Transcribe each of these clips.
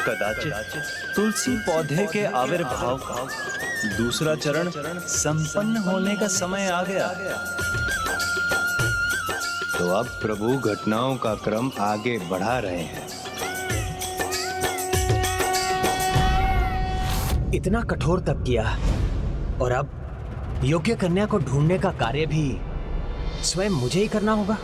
कदाचित तुलसी पौधे के आविर्भाव का दूसरा चरण संपन्न होने का समय आ गया। तो अब प्रभु घटनाओं का क्रम आगे बढ़ा रहे हैं। इतना कठोर तप किया और अब योग्य कन्या को ढूंढने का कार्य भी स्वयं मुझे ही करना होगा।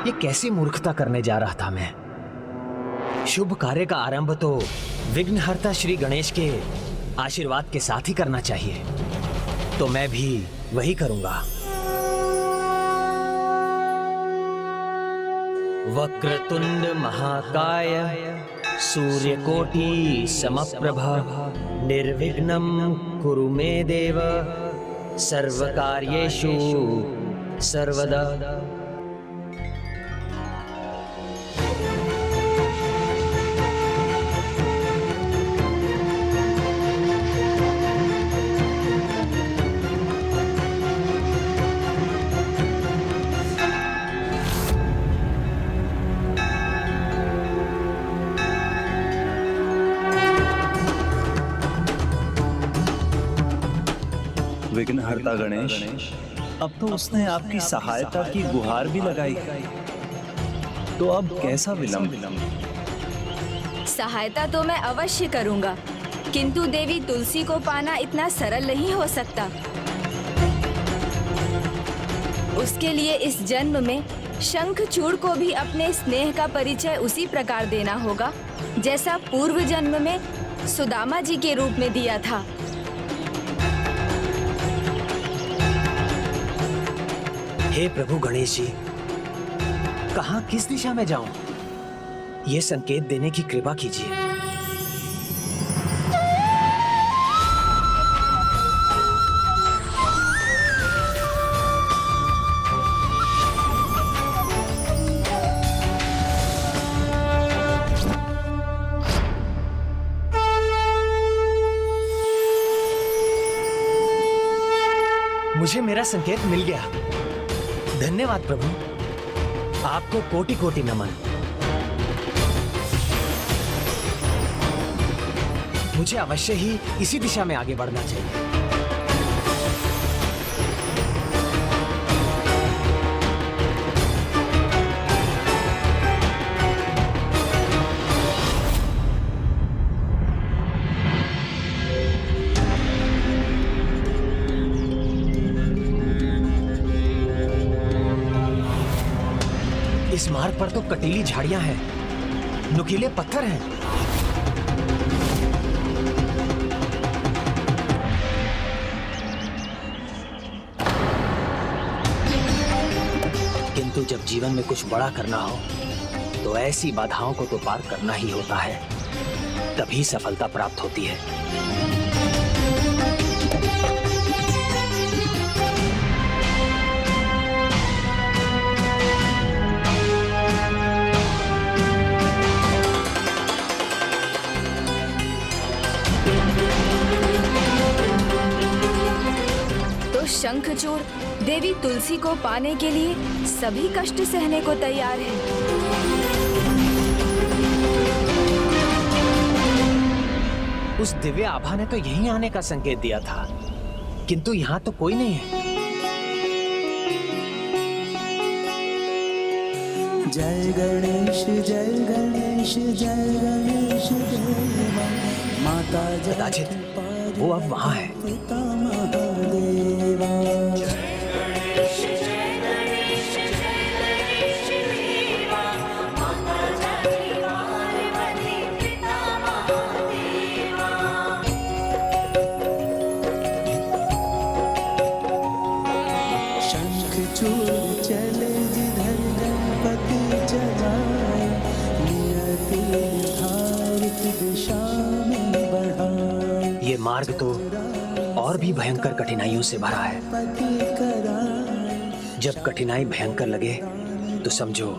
ये कैसी मूर्खता करने जा रहा था मैं। शुभ कार्य का आरंभ तो विघ्नहर्ता श्री गणेश के आशीर्वाद के साथ ही करना चाहिए, तो मैं भी वही करूंगा। वक्रतुंड महाकाय सूर्यकोटि समप्रभा निर्विघ्नं कुरु मे देव सर्वकार्येषु सर्वदा। विघ्नहर्ता गणेश, अब तो उसने आपकी सहायता की गुहार भी लगाई, तो अब कैसा विलंब? सहायता तो मैं अवश्य करूंगा, किंतु देवी तुलसी को पाना इतना सरल नहीं हो सकता। उसके लिए इस जन्म में शंखचूड़ को भी अपने स्नेह का परिचय उसी प्रकार देना होगा जैसा पूर्व जन्म में सुदामा जी के रूप में दिया था। हे प्रभु गणेश जी, कहां किस दिशा में जाऊं? ये संकेत देने की कृपा कीजिए। मुझे मेरा संकेत मिल गया। धन्यवाद प्रभु, आपको कोटि कोटि नमन। मुझे अवश्य ही इसी दिशा में आगे बढ़ना चाहिए। इस मार्ग पर तो कटीली झाड़ियां हैं, नुकीले पत्थर हैं। किंतु जब जीवन में कुछ बड़ा करना हो तो ऐसी बाधाओं को तो पार करना ही होता है, तभी सफलता प्राप्त होती है। शंखचूड़ देवी तुलसी को पाने के लिए सभी कष्ट सहने को तैयार है। उस दिव्य आभा ने तो यहीं आने का संकेत दिया था, किंतु यहाँ तो कोई नहीं है। जय गणेश जय गणेश जय गणेश देवा माता कदाचित वो अब वहाँ है। ये मार्ग तो और भी भयंकर कठिनाइयों से भरा है। जब कठिनाई भयंकर लगे तो समझो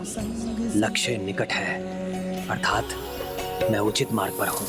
लक्ष्य निकट है, अर्थात मैं उचित मार्ग पर हूं।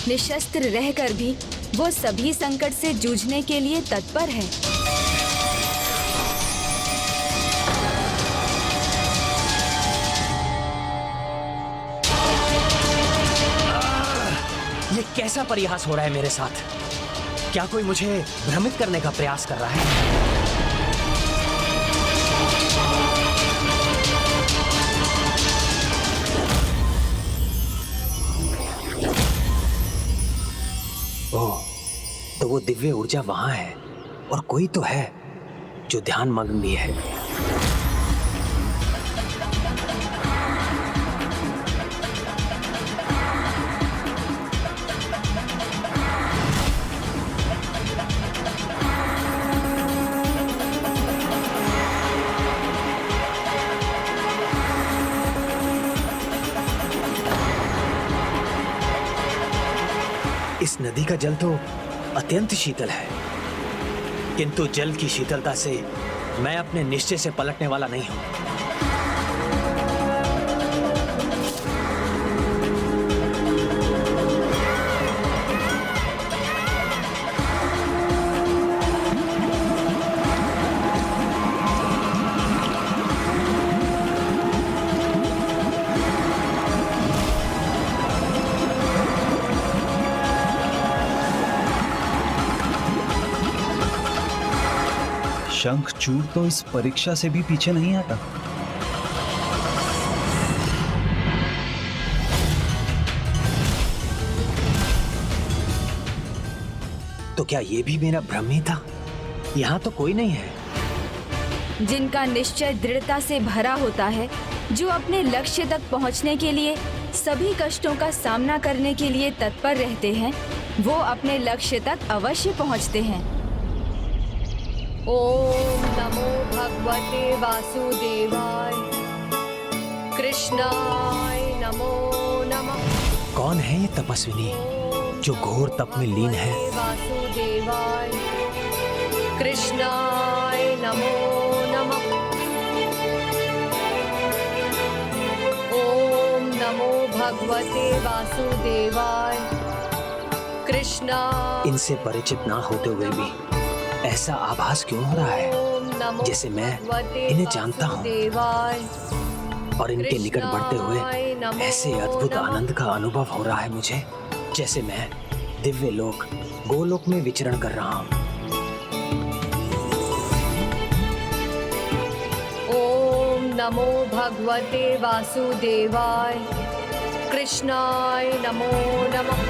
निशस्त्र रहकर भी वो सभी संकट से जूझने के लिए तत्पर है। ये कैसा परिहास हो रहा है मेरे साथ? क्या कोई मुझे भ्रमित करने का प्रयास कर रहा है? ओह, तो वो दिव्य ऊर्जा वहां है और कोई तो है जो ध्यान मग्न भी है। इस नदी का जल तो अत्यंत शीतल है, किंतु जल की शीतलता से मैं अपने निश्चय से पलटने वाला नहीं हूं। शंखचूड़ तो इस परीक्षा से भी पीछे नहीं आता। तो क्या ये भी मेरा भ्रम ही था? यहां तो कोई नहीं है। जिनका निश्चय दृढ़ता से भरा होता है, जो अपने लक्ष्य तक पहुंचने के लिए सभी कष्टों का सामना करने के लिए तत्पर रहते हैं, वो अपने लक्ष्य तक अवश्य पहुंचते हैं। ओम नमो भगवते वासुदेवाय, कृष्णाय नमो नमः। कौन है ये तपस्विनी जो घोर तप में लीन है? वासुदेवाय, कृष्णाय नमो नमः। ओम नमो भगवते वासुदेवाय, कृष्णाय। इनसे परिचित ना होते हुए भी ऐसा आभास क्यों हो रहा है जैसे मैं इन्हें जानता हूँ, और इनके निकट बढ़ते हुए ऐसे अद्भुत आनंद का अनुभव हो रहा है मुझे, जैसे मैं दिव्य लोक गोलोक में विचरण कर रहा हूँ। ओम नमो भगवते वासुदेवाय, कृष्णाय नमो नमः।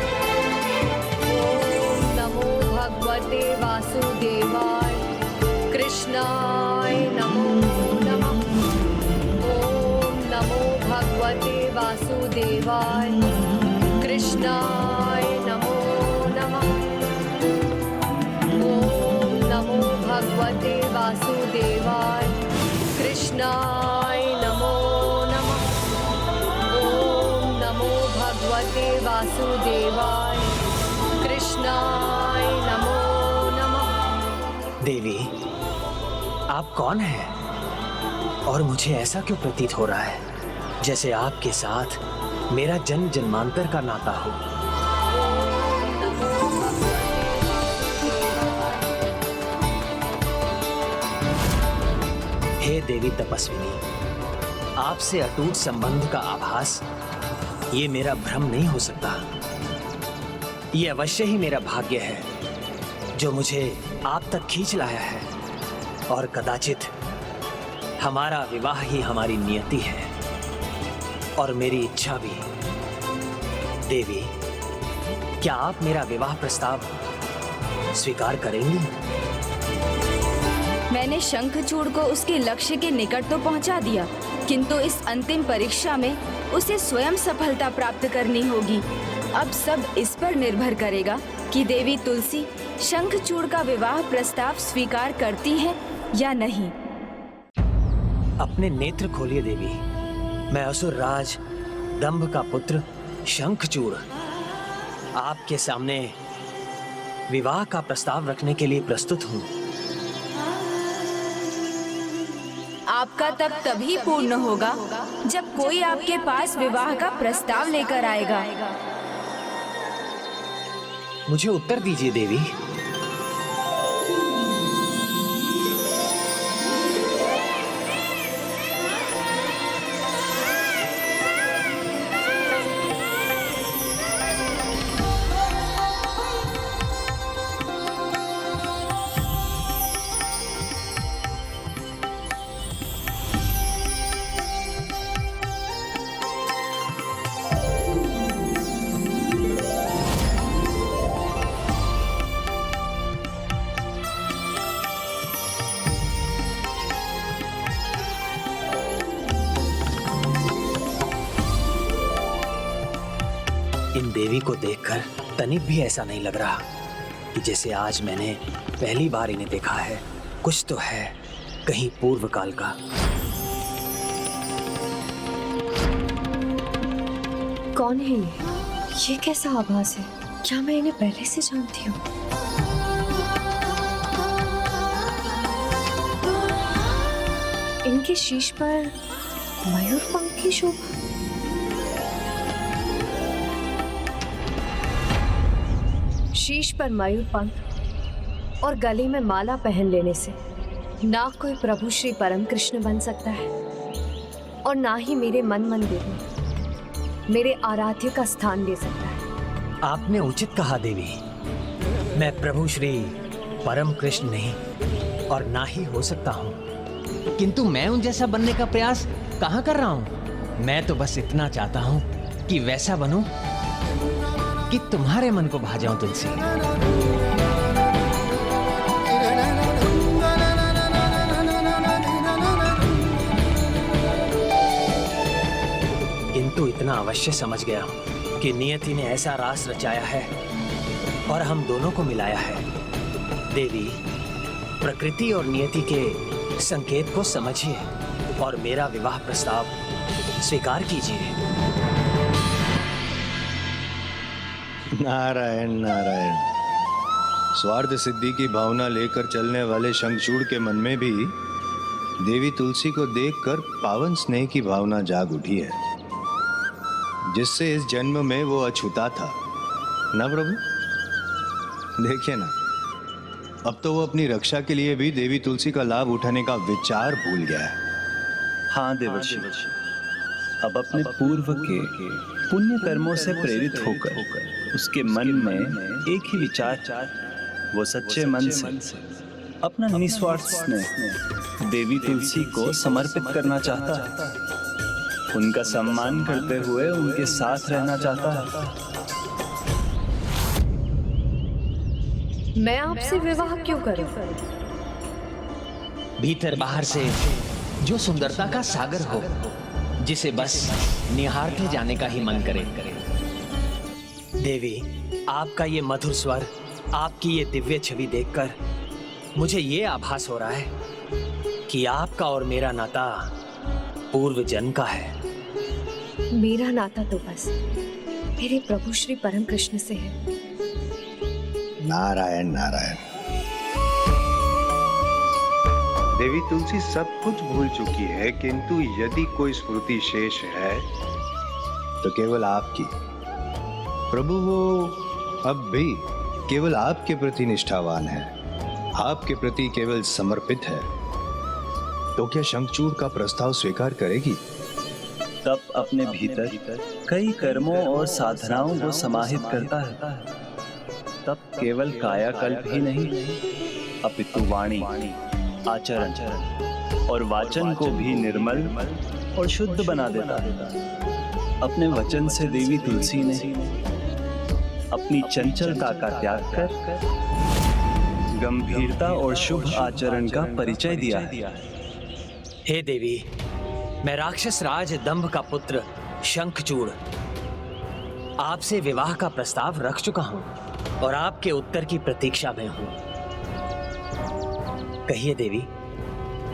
ओम नमो भगवते वासुदेवाय, कृष्णाय नमो नमः। ओम नमो भगवते वासुदेवाय, कृष्णाय नमो नमः। ओम नमो भगवते वासुदेवाय, कृष्णाय नमो नमः। ओम नमो भगवते वासुदेवाय, कृष्णाय नमो नमः। देवी, आप कौन हैं? और मुझे ऐसा क्यों प्रतीत हो रहा है जैसे आपके साथ मेरा जन्म जन्मांतर का नाता हो? हे देवी तपस्विनी, आपसे अटूट संबंध का आभास ये मेरा भ्रम नहीं हो सकता। ये अवश्य ही मेरा भाग्य है जो मुझे आप तक खींच लाया है, और कदाचित हमारा विवाह ही हमारी नियति है और मेरी इच्छा भी। देवी, क्या आप मेरा विवाह प्रस्ताव स्वीकार करेंगी? मैंने शंखचूड़ को उसके लक्ष्य के निकट तो पहुंचा दिया, किंतु इस अंतिम परीक्षा में उसे स्वयं सफलता प्राप्त करनी होगी। अब सब इस पर निर्भर करेगा कि देवी तुलसी शंखचूड़ का विवाह प्रस्ताव स्वीकार करती है या नहीं। अपने नेत्र खोलिए देवी। मैं असुर राज दंभ का पुत्र शंखचूड़ आपके सामने विवाह का प्रस्ताव रखने के लिए प्रस्तुत हूँ। आपका तप तभी पूर्ण होगा जब कोई आपके पास विवाह का प्रस्ताव लेकर आएगा। मुझे उत्तर दीजिए देवी। इन देवी को देखकर तनिक भी ऐसा नहीं लग रहा कि जैसे आज मैंने पहली बार इन्हें देखा है। कुछ तो है, कहीं पूर्व काल का। कौन है ये कैसा आभास है? क्या मैं इन्हें पहले से जानती हूँ? इनके शीश पर मयूर पंख की शोभा। शीश पर मयूर पंख और गले में माला पहन लेने से ना कोई प्रभु श्री परम कृष्ण बन सकता है और ना ही मेरे मन मंदिर में मेरे आराध्य का स्थान ले सकता है। आपने उचित कहा देवी। मैं प्रभु श्री परम कृष्ण नहीं और ना ही हो सकता हूँ, किंतु मैं उन जैसा बनने का प्रयास कहाँ कर रहा हूँ। मैं तो बस इतना चाहता हूँ कि वैसा बनूं कि तुम्हारे मन को भा जाऊं तुलसी। किंतु इतना अवश्य समझ गया हूं कि नियति ने ऐसा रास रचाया है और हम दोनों को मिलाया है। देवी, प्रकृति और नियति के संकेत को समझिए और मेरा विवाह प्रस्ताव स्वीकार कीजिए। नारायण नारायण। स्वार्थ सिद्धि की भावना लेकर चलने वाले शंखचूड़ के मन में भी देवी तुलसी को देखकर पावन स्नेह की भावना जाग उठी है, जिससे इस जन्म में वो अछूता था ना प्रभु। देखिए ना, अब तो वो अपनी रक्षा के लिए भी देवी तुलसी का लाभ उठाने का विचार भूल गया है। हाँ देवर्षि, अब अपने पूर्व के पुण्य कर्मों से प्रेरित होकर उसके मन में एक ही विचार, वो सच्चे मन से अपना निस्वार्थ स्नेह देवी तुलसी को समर्पित करना चाहता है, उनका सम्मान करते हुए उनके साथ रहना चाहता है। मैं आपसे विवाह क्यों करूं? भीतर बाहर से जो सुंदरता का सागर हो, जिसे बस निहारते जाने का ही मन करे। देवी, आपका ये मधुर स्वर, आपकी ये दिव्य छवि देखकर मुझे ये आभास हो रहा है कि आपका और मेरा नाता पूर्व जन्म का है। मेरा नाता तो बस मेरे प्रभु श्री परम कृष्ण से है। नारायण नारायण। देवी तुलसी सब कुछ भूल चुकी है, किंतु यदि कोई स्मृति शेष है तो केवल आपकी। प्रभु, वो अब भी केवल आपके प्रति निष्ठावान है, आपके प्रति केवल समर्पित है। तो क्या शंखचूड़ का प्रस्ताव स्वीकार करेगी? तब अपने भीतर कई कर्मों और साधनाओं को समाहित करता है। तब केवल कायाकल्प ही नहीं, अपितु वाणी, आचरण और वाचन को भी निर्मल और शुद्ध बना देता है। अपने वचन से देवी तुलसी ने अपनी चंचलता का त्याग कर गंभीरता और शुभ आचरण का परिचय दिया है। हे देवी, मैं राक्षस राज दंभ का पुत्र शंखचूड़ आपसे विवाह का प्रस्ताव रख चुका हूं और आपके उत्तर की प्रतीक्षा में हूं। कहिए देवी,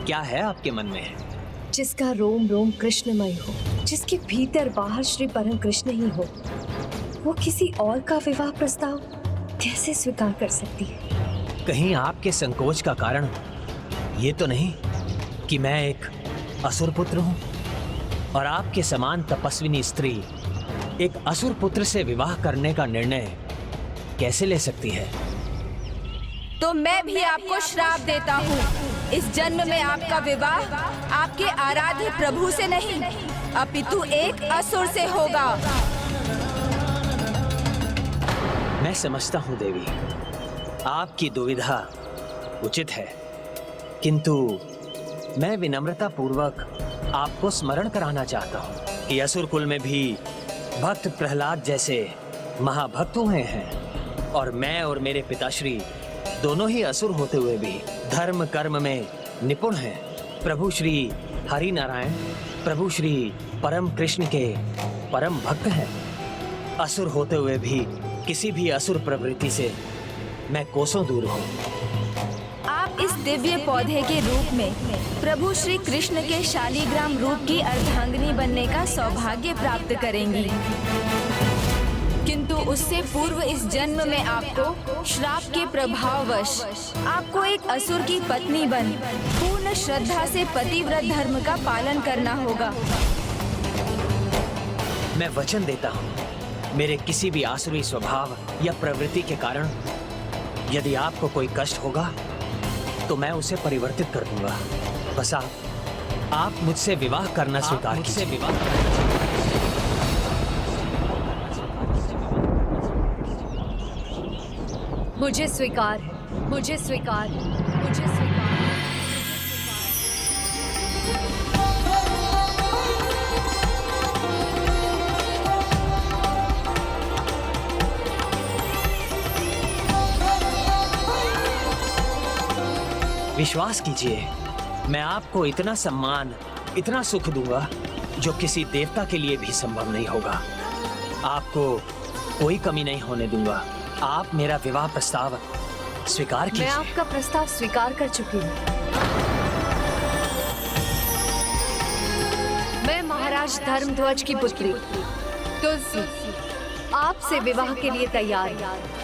क्या है आपके मन में? जिसका रोम रोम कृष्णमय हो, जिसके भीतर बाहर श्री परम कृष्ण ही हो, वो किसी और का विवाह प्रस्ताव कैसे स्वीकार कर सकती है? कहीं आपके संकोच का कारण ये तो नहीं कि मैं एक असुर पुत्र हूं और आपके समान तपस्विनी स्त्री एक असुर पुत्र से विवाह करने का निर्णय कैसे ले सकती है? तो मैं भी आपको श्राप देता हूँ। इस जन्म में आपका विवाह आपके आराध्य प्रभु से नहीं, अपितु एक असुर से होगा। मैं समझता हूँ देवी, आपकी दुविधा उचित है, किंतु मैं विनम्रता पूर्वक आपको स्मरण कराना चाहता हूँ कि असुर कुल में भी भक्त प्रहलाद जैसे महाभक्त हुए हैं, और मैं और मेरे पिताश्री दोनों ही असुर होते हुए भी धर्म कर्म में निपुण हैं। प्रभु श्री हरि नारायण, प्रभु श्री परम कृष्ण के परम भक्त हैं। असुर होते हुए भी किसी भी असुर प्रवृत्ति से मैं कोसों दूर हूँ। आप इस दिव्य पौधे के रूप में प्रभु श्री कृष्ण के शालीग्राम रूप की अर्धांगिनी बनने का सौभाग्य प्राप्त करेंगी, किंतु उससे पूर्व इस जन्म में आपको श्राप के प्रभाववश आपको एक असुर की पत्नी बन पूर्ण श्रद्धा से पतिव्रत धर्म का पालन करना होगा। मैं वचन देता हूँ, मेरे किसी भी आसुरी स्वभाव या प्रवृत्ति के कारण यदि आपको कोई कष्ट होगा तो मैं उसे परिवर्तित कर दूंगा। बस आप मुझसे विवाह करना स्वीकार कीजिए। मुझे स्वीकार, मुझे स्वीकार, मुझे स्वीकार। विश्वास कीजिए, मैं आपको इतना सम्मान, इतना सुख दूंगा जो किसी देवता के लिए भी संभव नहीं होगा। आपको कोई कमी नहीं होने दूंगा। आप मेरा विवाह प्रस्ताव स्वीकार कीजिए। मैं आपका प्रस्ताव स्वीकार कर चुकी हूँ। मैं महाराज धर्मध्वज की पुत्री तुलसी आपसे विवाह के लिए तैयार हूँ।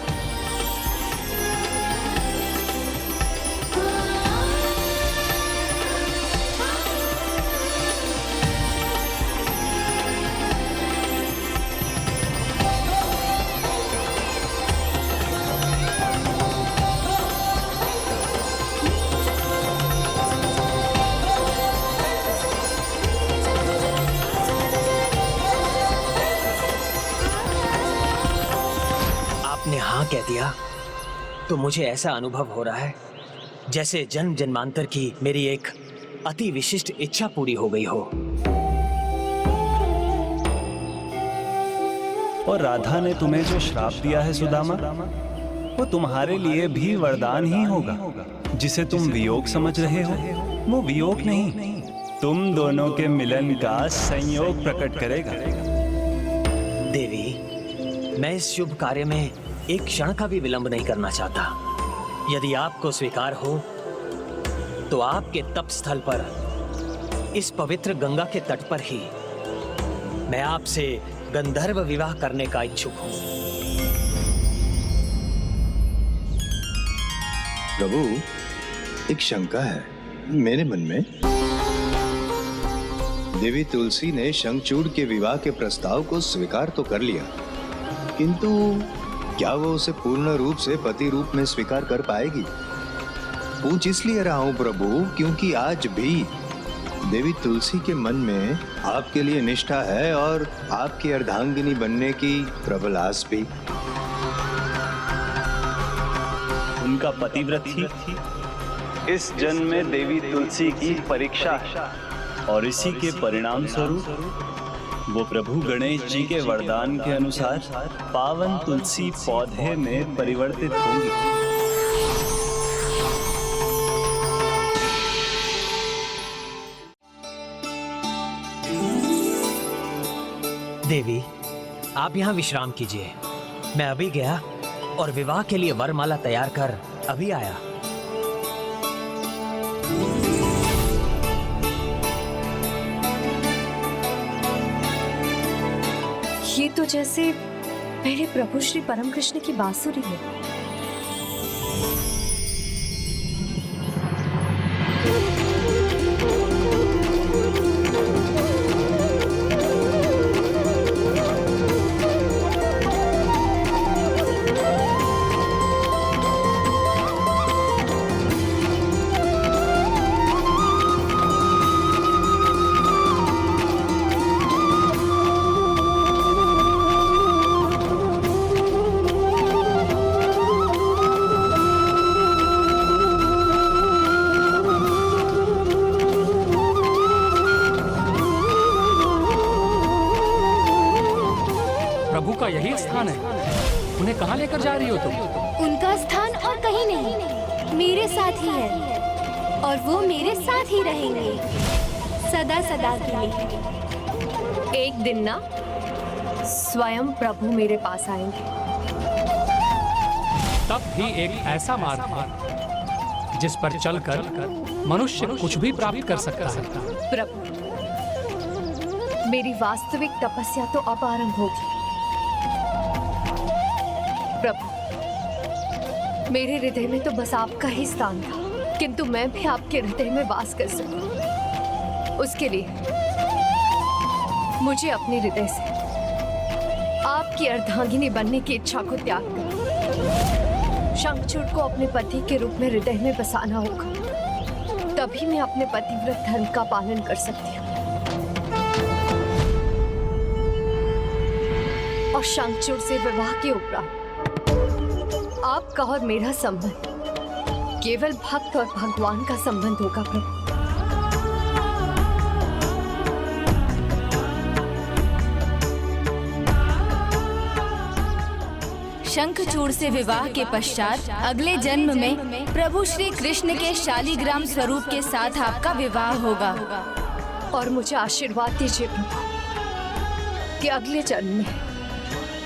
आपने हाँ कह दिया तो मुझे ऐसा अनुभव हो रहा है जैसे जन्म जन्मांतर की मेरी एक अति विशिष्ट इच्छा पूरी हो गई हो। और राधा ने तुम्हें जो श्राप दिया है सुदामा, वो तुम्हारे लिए भी वरदान ही होगा। जिसे तुम वियोग समझ रहे हो, वो वियोग नहीं, तुम दोनों के मिलन का संयोग प्रकट करेगा। देवी, मैं इस शुभ कार्य में एक क्षण का भी विलंब नहीं करना चाहता। यदि आपको स्वीकार हो तो आपके तप स्थल पर, इस पवित्र गंगा के तट पर ही मैं आपसे गंधर्व विवाह करने का इच्छुक हूं। प्रभु, एक शंका है मेरे मन में। देवी तुलसी ने शंखचूड़ के विवाह के प्रस्ताव को स्वीकार तो कर लिया, किंतु क्या वो उसे पूर्ण रूप से पति रूप में स्वीकार कर पाएगी? पूछ इसलिए रहा हूं प्रभु, क्योंकि आज भी देवी तुलसी के मन में आपके लिए निष्ठा है और आपकी अर्धांगिनी बनने की प्रबल आस भी। उनका पतिव्रत ही इस जन्म में देवी तुलसी की परीक्षा है, और इसी के परिणाम स्वरूप वो प्रभु गणेश जी के वरदान के अनुसार पावन तुलसी पौधे में परिवर्तित होंगी। देवी, आप यहाँ विश्राम कीजिए। मैं अभी गया और विवाह के लिए वरमाला तैयार कर अभी आया। ये तो जैसे मेरे प्रभु श्री परम कृष्ण की बांसुरी है। का यही स्थान है। उन्हें कहाँ लेकर जा रही हो तुम? उनका स्थान और कहीं नहीं, मेरे साथ ही है और वो मेरे साथ ही रहेंगे सदा सदा के लिए। एक दिन ना स्वयं प्रभु मेरे पास आएंगे। तब भी एक ऐसा मार्ग है जिस पर चलकर मनुष्य कुछ भी प्राप्त कर सकता है। प्रभु, मेरी वास्तविक तपस्या तो अब आरंभ होगी। प्रभु, मेरे हृदय में तो बस आपका ही स्थान था, किंतु मैं भी आपके हृदय में वास कर सकूं। उसके लिए मुझे अपने हृदय से आपकी अर्धांगिनी बनने की इच्छा को त्याग कर शंखचूड़ को अपने पति के रूप में हृदय में बसाना होगा। तभी मैं अपने पतिव्रत धर्म का पालन कर सकती हूँ। और शंखचूड़ से विवाह के उपरांत आपका और मेरा संबंध केवल भक्त और भगवान का संबंध होगा। प्रभु, शंखचूड़ से विवाह के पश्चात अगले जन्म में प्रभु श्री कृष्ण के शालिग्राम स्वरूप के साथ आपका विवाह होगा। और मुझे आशीर्वाद दीजिए प्रभु कि अगले जन्म में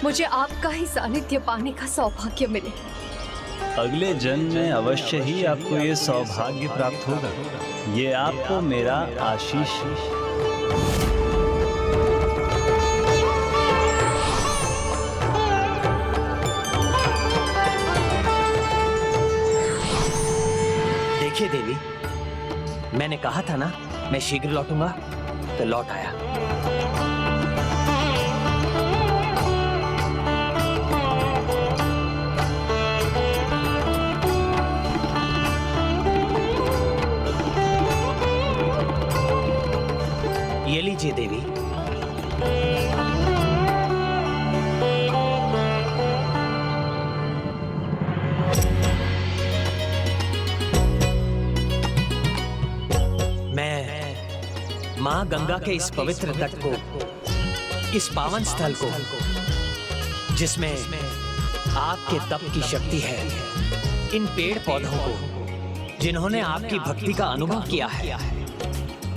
मुझे आपका ही सानिध्य पाने का सौभाग्य मिले। अगले जन्म में अवश्य ही आपको ये सौभाग्य प्राप्त होगा। ये आपको मेरा आशीष। देखिए देवी, मैंने कहा था ना मैं शीघ्र लौटूंगा, तो लौट आया। ये लीजिए देवी। माँ गंगा के इस पवित्र तट को, इस पावन स्थल को, जिसमें आपके तप की शक्ति है, इन पेड़ पौधों को जिन्होंने आपकी भक्ति का अनुभव किया है,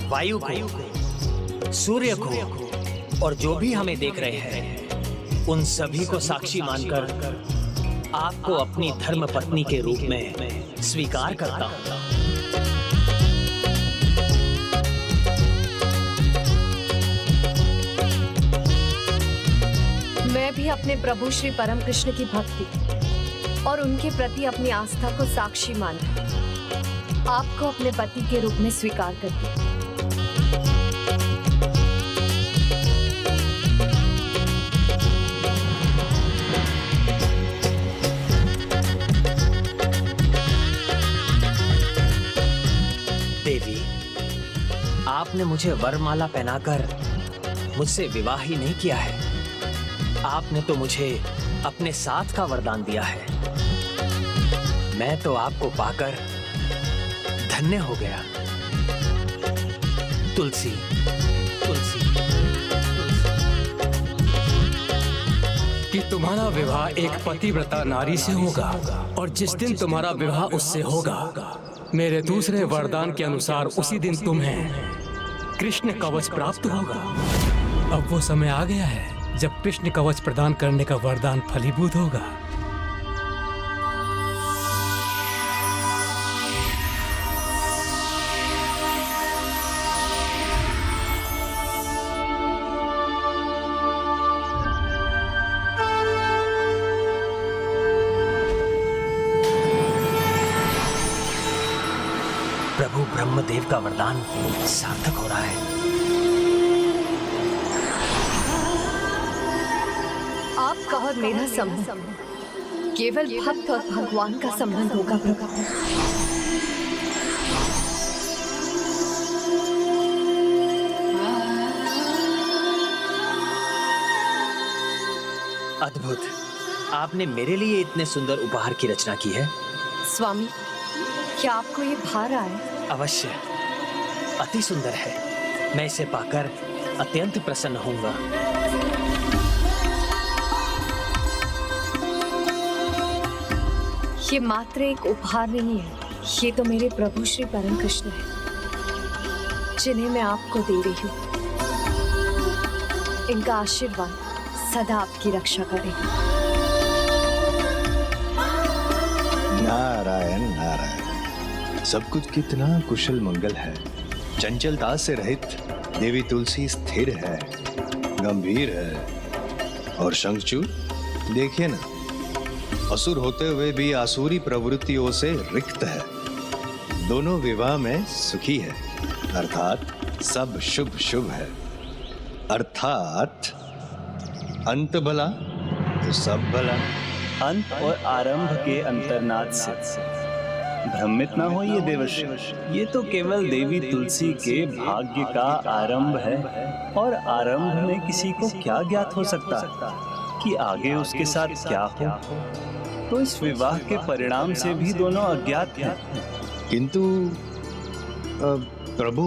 वायु को, सूर्य को और जो भी हमें देख रहे हैं, उन सभी को साक्षी मानकर आपको अपनी धर्म पत्नी के रूप में स्वीकार करता हूं। मैं भी अपने प्रभु श्री परम कृष्ण की भक्ति और उनके प्रति अपनी आस्था को साक्षी मानकर आपको अपने पति के रूप में स्वीकार करती हूं। देवी, आपने मुझे वरमाला पहनाकर मुझसे विवाह ही नहीं किया है, आपने तो मुझे अपने साथ का वरदान दिया है। मैं तो आपको पाकर धन्य हो गया। तुलसी, तुलसी, कि तुम्हारा विवाह एक पतिव्रता नारी से होगा और जिस दिन तुम्हारा विवाह उससे होगा, मेरे दूसरे वरदान के अनुसार उसी दिन तुम्हें कृष्ण कवच प्राप्त होगा। अब वो समय आ गया है जब कृष्ण कवच प्रदान करने का वरदान फलीभूत होगा। प्रभु ब्रह्मदेव का वरदान सार्थक हो रहा है। आपका और मेरा संबंध केवल भक्त और भगवान का संबंध होगा। प्रभु, अद्भुत, आपने मेरे लिए इतने सुंदर उपहार की रचना की है। स्वामी, क्या आपको ये भा रहा है? अवश्य, अति सुंदर है। मैं इसे पाकर अत्यंत प्रसन्न होऊंगा। ये मात्र एक उपहार नहीं है, ये तो मेरे प्रभु श्री परम कृष्ण है, जिन्हें मैं आपको दे रही हूँ। इनका आशीर्वाद सदा आपकी रक्षा करेगा। नारायण नारायण, सब कुछ कितना कुशल मंगल है। चंचलता से रहित देवी तुलसी स्थिर है, गंभीर है। और शंखचूड़ देखिए ना, असुर होते हुए भी आसुरी प्रवृत्तियों से रिक्त है। दोनों विवाह में सुखी है, अर्थात सब शुभ शुभ है। अर्थात अंत भला तो सब भला। अंत और आरंभ के अंतर्नाद से भ्रमित ना होइए देवर्षि, ये तो केवल देवी तुलसी के भाग्य का आरंभ है। और आरंभ में किसी को क्या ज्ञात हो सकता है कि आगे उसके साथ क्या हो। तो इस विवाह के परिणाम से भी दोनों अज्ञात हैं। किंतु प्रभु,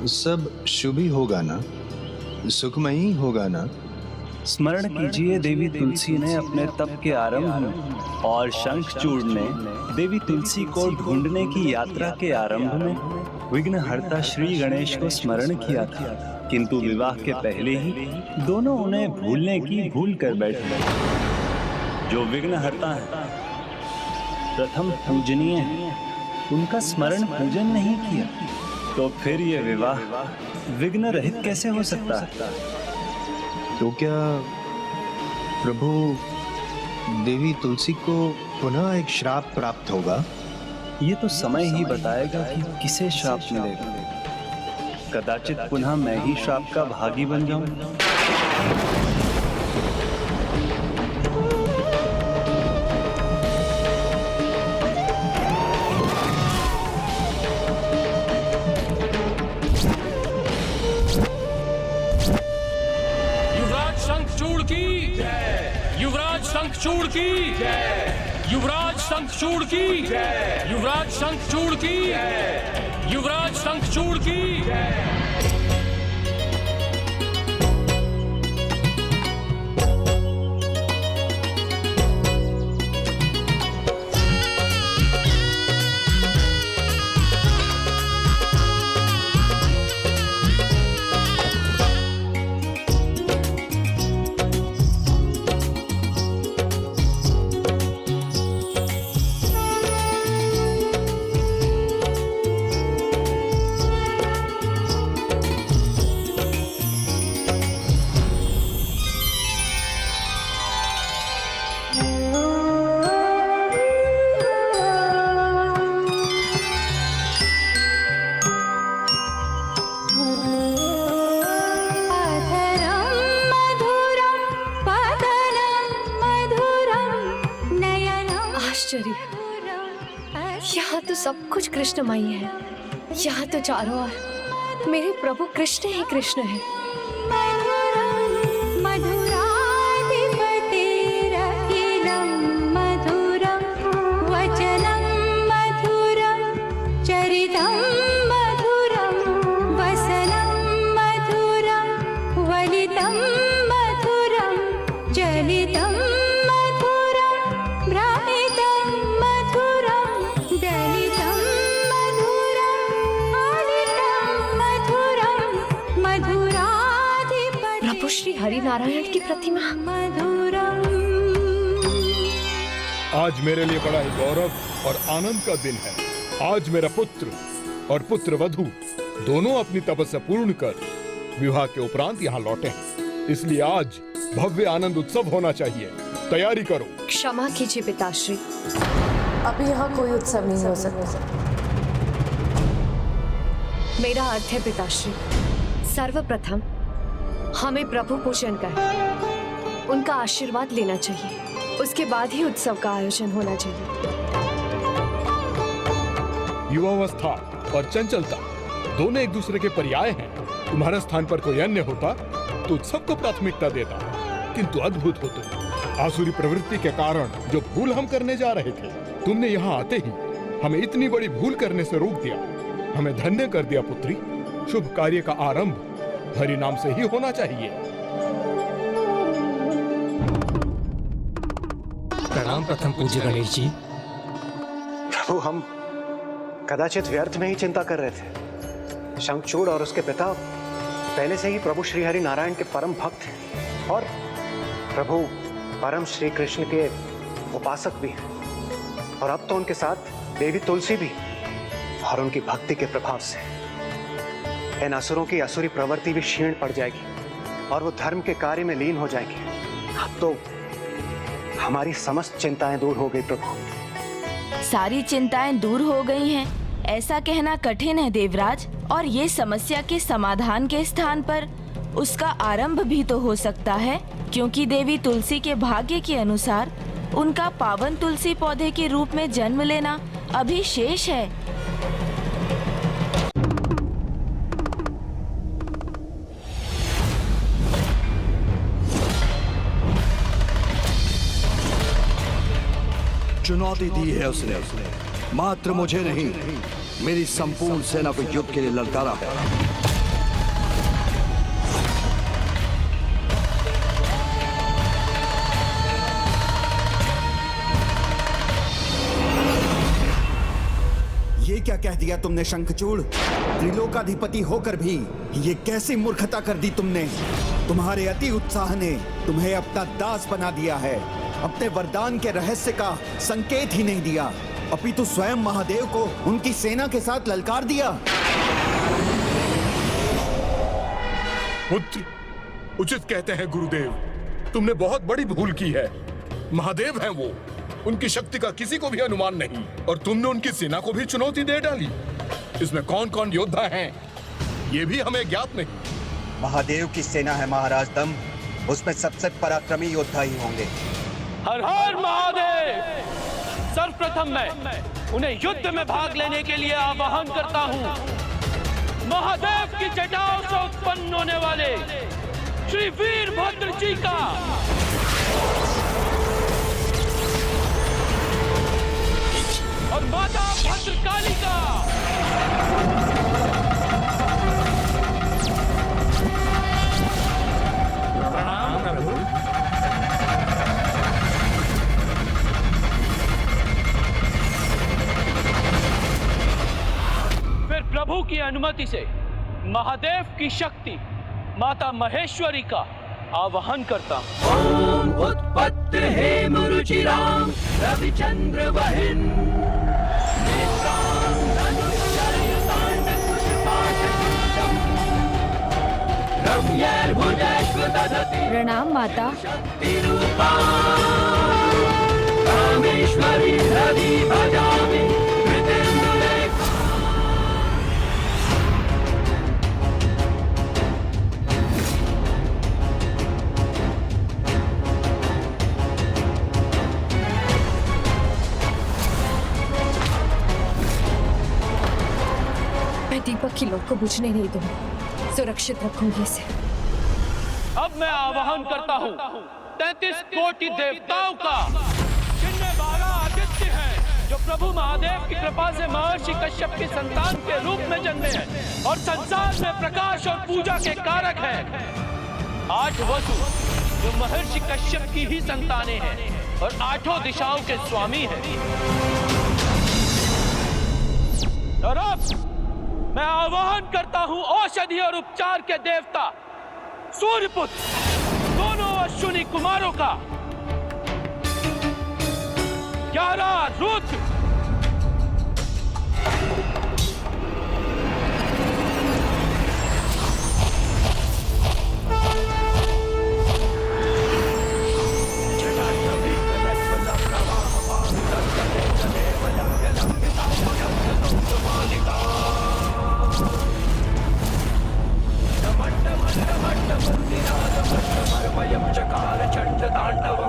सब शुभ ही होगा ना, सुखमयी होगा ना? स्मरण कीजिए, देवी तुलसी ने अपने तप के आरंभ में और शंखचूड़ ने देवी तुलसी को ढूंढने की यात्रा के आरंभ में विघ्नहर्ता श्री गणेश को स्मरण किया था। किंतु विवाह के पहले ही दोनों उन्हें भूलने की भूल कर बैठे। जो विघ्नहर्ता है, प्रथम पूजनीय है, उनका स्मरण पूजन नहीं किया, तो फिर ये विवाह विघ्न रहित कैसे हो सकता है? तो क्या प्रभु देवी तुलसी को पुनः एक श्राप प्राप्त होगा? ये तो समय ही बताएगा कि किसे श्राप मिलेगा। कदाचित पुनः मैं ही श्राप का भागी बन जाऊं। शंखचूड़ की जय, युवराज शंखचूड़ की जय, युवराज शंखचूड़ की जय, युवराज शंखचूड़ की जय, युवराज शंखचूड़ की जय। यहाँ तो सब कुछ कृष्णमयी है। यहाँ तो चारों ओर मेरे प्रभु कृष्ण ही कृष्ण है। मधुराधिपतिरखिलं मधुरं वचनं मधुरं चरितं मधुरं वसनं मधुरं वलितं मधुरं चलितं मधुरं भ्रमितं मधुरं दलितं मधुरं आलितं मधुरं मधुराधिपति प्रभु श्री हरि नारायण की प्रतिमा। मधुरं। आज मेरे लिए बड़ा ही गौरव और आनंद का दिन है। आज मेरा पुत्र और पुत्र वधू दोनों अपनी तपस्या पूर्ण कर विवाह के उपरांत यहाँ लौटे हैं, इसलिए आज भव्य आनंद उत्सव होना चाहिए। तैयारी करो। क्षमा कीजिए पिताश्री, अभी यहाँ कोई उत्सव नहीं हो सकता। मेरा अर्थ है पिताश्री, सर्वप्रथम हमें प्रभु पूजन कर उनका आशीर्वाद लेना चाहिए, उसके बाद ही उत्सव का आयोजन होना चाहिए। युवावस्था और चंचलता दोनों एक दूसरे के पर्याय हैं। तुम्हारे स्थान पर कोई अन्य होता तो उत्सव को प्राथमिकता देता, किंतु अद्भुत हो तुम। आसुरी प्रवृत्ति के कारण जो भूल हम करने जा रहे थे, तुमने यहाँ आते ही हमें इतनी बड़ी भूल करने से रोक दिया। हमें धन्य कर दिया पुत्री। शुभ कार्य का आरंभ हरि नाम से ही होना चाहिए। प्रणाम प्रथम पूज्य गणेश जी। प्रभु, हम कदाचित व्यर्थ में ही चिंता कर रहे थे। शंखचूड़ और उसके पिता पहले से ही प्रभु श्री हरि नारायण के परम भक्त हैं और प्रभु परम श्री कृष्ण के उपासक भी हैं, और अब तो उनके साथ देवी तुलसी भी। और उनकी भक्ति के प्रभाव से इन असुरों की असुरी प्रवृत्ति भी क्षीण पड़ जाएगी और वो धर्म के कार्य में लीन हो जाएगी। अब तो हमारी समस्त चिंताएं दूर हो गई प्रभु। सारी चिंताएं दूर हो गई हैं, ऐसा कहना कठिन है देवराज। और ये समस्या के समाधान के स्थान पर उसका आरंभ भी तो हो सकता है, क्योंकि देवी तुलसी के भाग्य के अनुसार उनका पावन तुलसी पौधे के रूप में जन्म लेना अभी शेष है। चुनौती दी है उसने, मात्र मुझे नहीं, मेरी संपूर्ण सेना को युद्ध के लिए ललकारा है। ये क्या कह दिया तुमने शंखचूड़? त्रिलोकाधिपति होकर भी ये कैसी मूर्खता कर दी तुमने? तुम्हारे अति उत्साह ने तुम्हें अपना दास बना दिया है। अपने वरदान के रहस्य का संकेत ही नहीं दिया, अपितु स्वयं महादेव को उनकी सेना के साथ ललकार दिया। पुत्र, उचित कहते हैं गुरुदेव, तुमने बहुत बड़ी भूल की है। महादेव हैं वो, उनकी शक्ति का किसी को भी अनुमान नहीं, और तुमने उनकी सेना को भी चुनौती दे डाली। इसमें कौन कौन योद्धा हैं, ये भी हमें ज्ञात नहीं। महादेव की सेना है महाराज दम, उसमें सबसे पराक्रमी योद्धा ही होंगे। हर हर महादेव! सर्वप्रथम मैं उन्हें युद्ध में भाग लेने के लिए आह्वान करता हूँ। महादेव की जटाओं से उत्पन्न होने वाले श्री वीरभद्र जी का और माता भद्रकाली का प्रणाम प्रभु। फिर प्रभु की अनुमति से महादेव की शक्ति माता महेश्वरी का आवाहन करता हूँ। ओम उत्पत्ति हे मुरुचिराम रविचंद्र वहिन प्रणाम माता। रामेश्वरी हरि भजामि मैं दीपक की लौ को बुझने नहीं दूंगी, सुरक्षित रखूंगी इसे। अब मैं आवाहन करता हूँ 33 कोटि देवताओं का, जिनमें 12 आदित्य हैं, जो प्रभु महादेव की कृपा से महर्षि कश्यप की संतान के रूप में जन्मे हैं और संसार में प्रकाश और पूजा के कारक हैं। 8 वसु, जो महर्षि कश्यप की ही संतानें हैं और 8 दिशाओं के स्वामी हैं। और अब मैं आह्वान करता हूँ औषधि और उपचार के देवता सूर्यपुत्र दोनों अश्विनी कुमारों का, 11 रुद्र,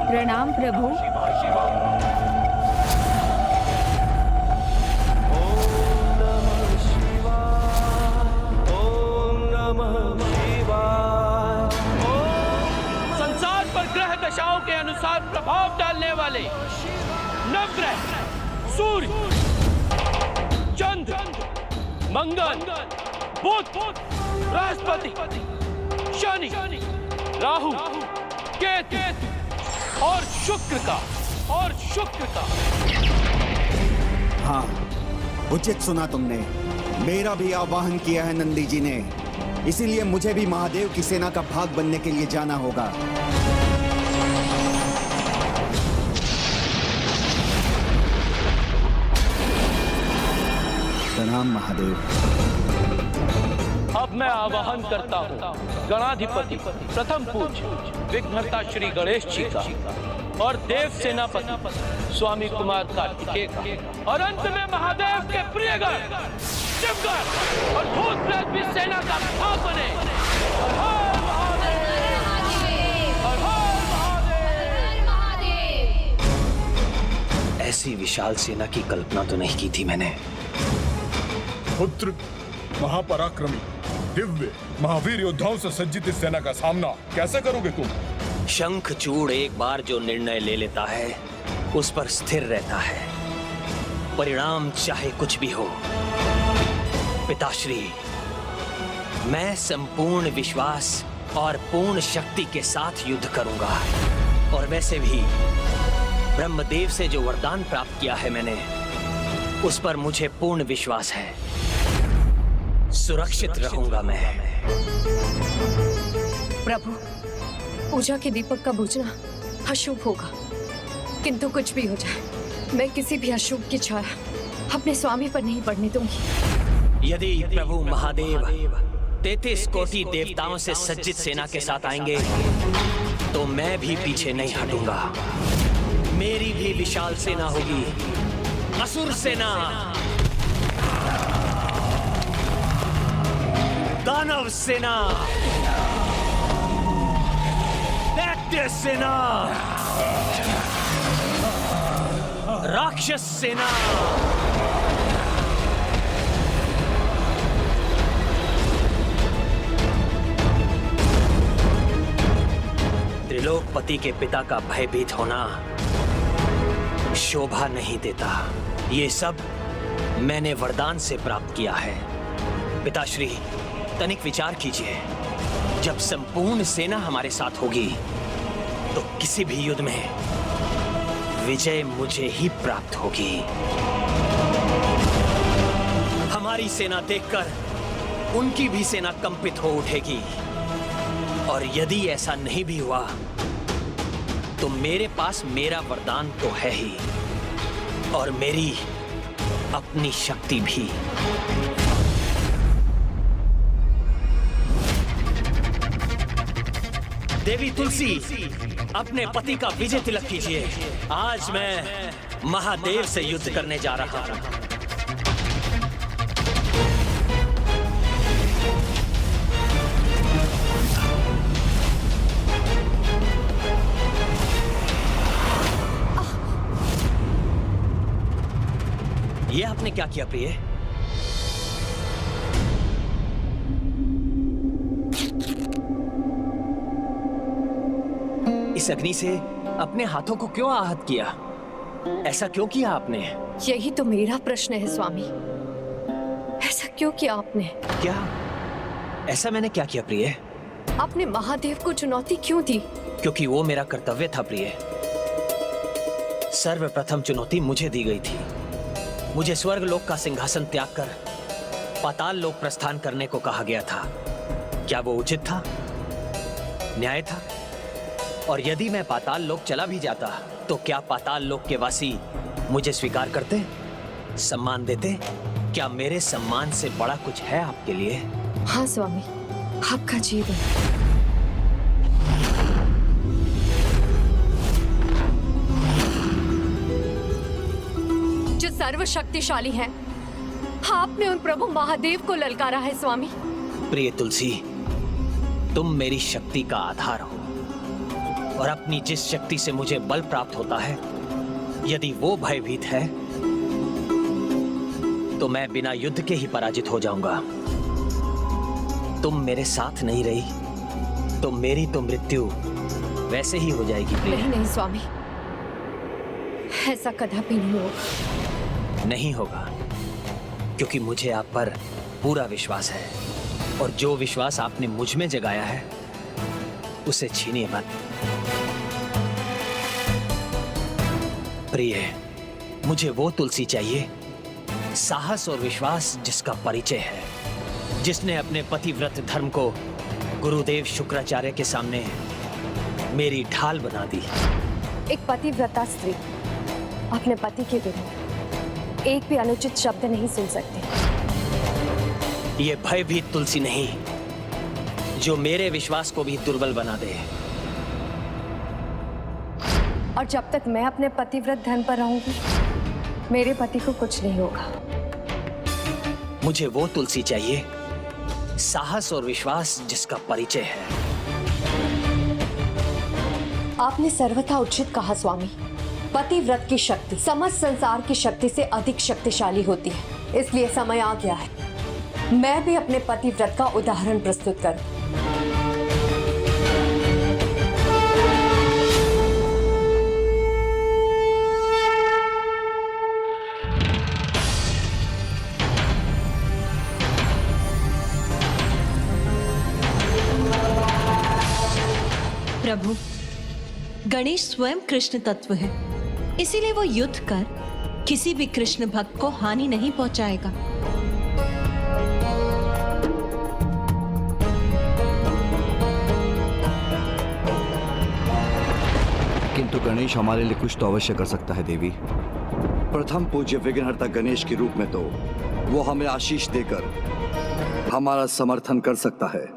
प्रणाम प्रभु। संसार पर ग्रह दशाओं के अनुसार प्रभाव डालने वाले नवग्रह सूर्य, चंद्र, मंगल, बुध, बृहस्पति, शनि, राहु, केतु और शुक्र का हाँ, उचित सुना तुमने। मेरा भी आवाहन किया है नंदी जी ने, इसीलिए मुझे भी महादेव की सेना का भाग बनने के लिए जाना होगा। प्रणाम महादेव। अब मैं आवाहन करता हूँ गणाधिपति प्रथम पूज्य विघ्नहर्ता श्री गणेश जी का और देव सेनापति स्वामी कुमार कार्तिकेय का, और अंत में महादेव के प्रियगण शिवगण और भूत प्रेत भी सेना का भाग बने। हर हर महादेव, हर हर महादेव। ऐसी विशाल सेना की कल्पना तो नहीं की थी मैंने। पुत्र, महापराक्रमी, दिव्य महावीर योद्धाओं से सज्जित इस सेना का सामना कैसे करोगे तुम? शंखचूड़ एक बार जो निर्णय ले लेता है उस पर स्थिर रहता है, परिणाम चाहे कुछ भी हो। पिताश्री, मैं संपूर्ण विश्वास और पूर्ण शक्ति के साथ युद्ध करूंगा। और वैसे भी ब्रह्मदेव से जो वरदान प्राप्त किया है मैंने, उस पर मुझे पूर्ण विश्वास है। सुरक्षित रहूंगा मैं। प्रभु, पूजा के दीपक का बुझना अशुभ होगा, किंतु कुछ भी हो जाए, मैं किसी भी अशुभ की छाया अपने स्वामी पर नहीं पड़ने दूंगी। यदि प्रभु महादेव 33 कोटि देवताओं से सज्जित सेना के साथ आएंगे तो मैं भी पीछे नहीं हटूंगा। मेरी भी विशाल सेना होगी, असुर सेना, दानव सेना, दैत्य सेना, राक्षस सेना। त्रिलोकपति के पिता का भयभीत होना शोभा नहीं देता। ये सब मैंने वरदान से प्राप्त किया है। पिताश्री, तनिक विचार कीजिए, जब संपूर्ण सेना हमारे साथ होगी तो किसी भी युद्ध में विजय मुझे ही प्राप्त होगी। हमारी सेना देखकर उनकी भी सेना कंपित हो उठेगी, और यदि ऐसा नहीं भी हुआ तो मेरे पास मेरा वरदान तो है ही, और मेरी अपनी शक्ति भी। देवी तुलसी, अपने पति का विजय तिलक कीजिए। आज मैं महादेव से युद्ध करने जा रहा हूं। ये आपने क्या किया प्रिय? इस अग्नि से अपने हाथों को क्यों आहत किया? ऐसा क्यों किया आपने? यही तो मेरा प्रश्न है स्वामी, ऐसा क्यों किया आपने? क्या ऐसा मैंने क्या किया प्रिय? आपने महादेव को चुनौती क्यों दी? क्योंकि वो मेरा कर्तव्य था प्रिय। सर्वप्रथम चुनौती मुझे दी गई थी। मुझे स्वर्ग लोक का सिंहासन त्याग कर पाताल लोक प्रस्थान करने को कहा गया था। क्या वो उचित था? न्याय था? और यदि मैं पाताल लोक चला भी जाता तो क्या पाताल लोक के वासी मुझे स्वीकार करते, सम्मान देते? क्या मेरे सम्मान से बड़ा कुछ है आपके लिए? हाँ स्वामी, आपका जीवन। जो सर्वशक्तिशाली है, आपने उन प्रभु महादेव को ललकारा है स्वामी। प्रिय तुलसी, तुम मेरी शक्ति का आधार हो, और अपनी जिस शक्ति से मुझे बल प्राप्त होता है, यदि वो भयभीत है तो मैं बिना युद्ध के ही पराजित हो जाऊंगा। तुम मेरे साथ नहीं रही तो मेरी तो मृत्यु वैसे ही हो जाएगी। नहीं नहीं स्वामी, ऐसा कदापि नहीं होगा। नहीं होगा, क्योंकि मुझे आप पर पूरा विश्वास है, और जो विश्वास आपने मुझ में जगाया है उसे छीनिए मत। प्रिय, मुझे वो तुलसी चाहिए साहस और विश्वास जिसका परिचय है, जिसने अपने पतिव्रत धर्म को गुरुदेव शुक्राचार्य के सामने मेरी ढाल बना दी। एक पतिव्रता स्त्री अपने पति के विरुद्ध एक भी अनुचित शब्द नहीं सुन सकती। ये भयभीत तुलसी नहीं जो मेरे विश्वास को भी दुर्बल बना दे। और जब तक मैं अपने पतिव्रत धर्म पर रहूंगी, मेरे पति को कुछ नहीं होगा। मुझे वो तुलसी चाहिए, साहस और विश्वास जिसका परिचय है। आपने सर्वथा उचित कहा स्वामी। पतिव्रत की शक्ति समस्त संसार की शक्ति से अधिक शक्तिशाली होती है। इसलिए समय आ गया है मैं भी अपने पतिव्रत का उदाहरण प्रस्तुत करूं। प्रभु, गणेश स्वयं कृष्ण तत्व है, इसीलिए वो युद्ध कर किसी भी कृष्ण भक्त को हानि नहीं पहुंचाएगा। किंतु गणेश हमारे लिए कुछ तो अवश्य कर सकता है देवी। प्रथम पूज्य विघ्नहर्ता गणेश के रूप में तो वो हमें आशीष देकर हमारा समर्थन कर सकता है।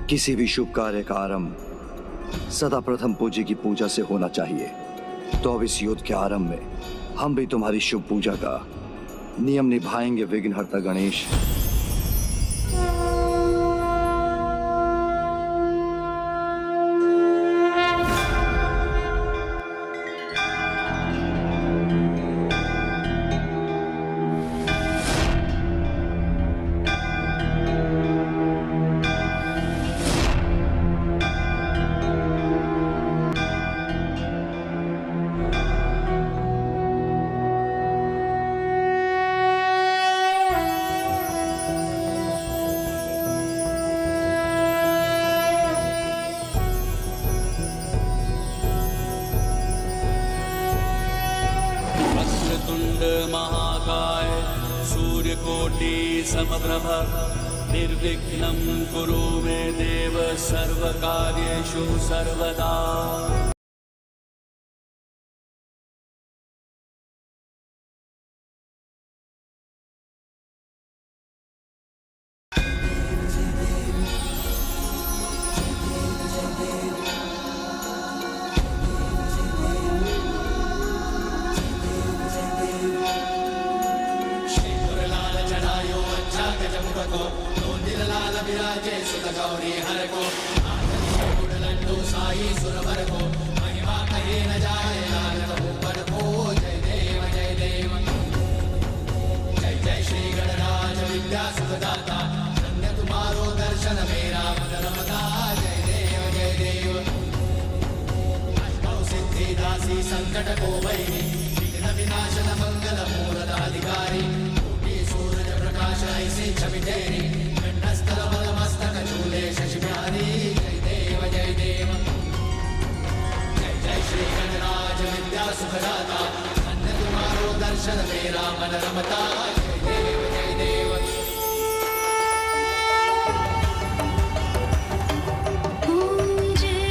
किसी भी शुभ कार्य का आरंभ सदा प्रथम पूज्य की पूजा से होना चाहिए। तो अब इस युद्ध के आरंभ में हम भी तुम्हारी शुभ पूजा का नियम निभाएंगे विघ्नहर्ता गणेश। महाकाय सूर्यकोटि समप्रभ निर्विघ्नं कुरु मे देव सर्वकार्येषु सर्वदा। संकट को वही विघ्न विनाशन मंगल मूर्त अधिकारी कोटि सूरज प्रकाश ऐसी छवि तेरी कंठस्थल बल मस्तक झूले शशि बिहारी। जय देव जय जय श्री गणराज विद्या सुखदाता धन्य तुम्हारो दर्शन मेरा मन रमता। जय देव ओम जय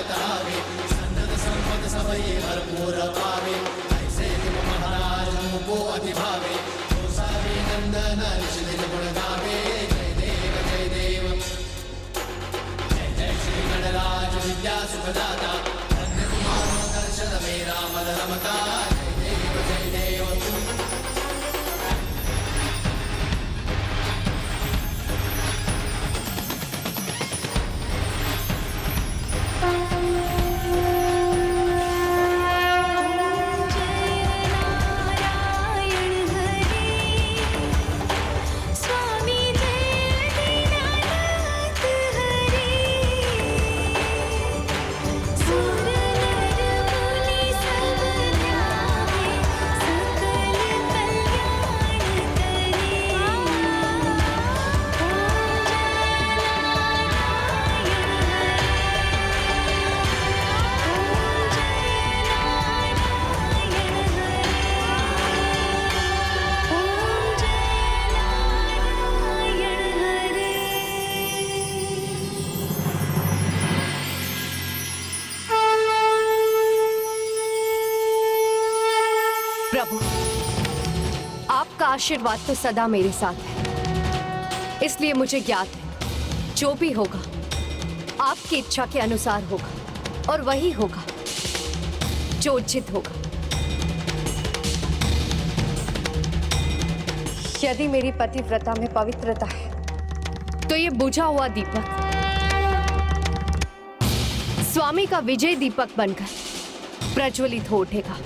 तरावे सन्नत संपद सब ये भरपूर पावे ऐसे तुम महाराज को अति भावे तो सावे नंदन ऋषि दिन गुण गावे जय देव जय देव जय जय श्री गणराज विद्या सुखदाता धन्य तुम्हारो दर्शन मेरा मद रमता जय देव जय देव प्रभु, आपका आशीर्वाद तो सदा मेरे साथ है, इसलिए मुझे ज्ञात है जो भी होगा आपकी इच्छा के अनुसार होगा और वही होगा जो उचित होगा। यदि मेरी पतिव्रता में पवित्रता है तो ये बुझा हुआ दीपक स्वामी का विजय दीपक बनकर प्रज्वलित हो उठेगा।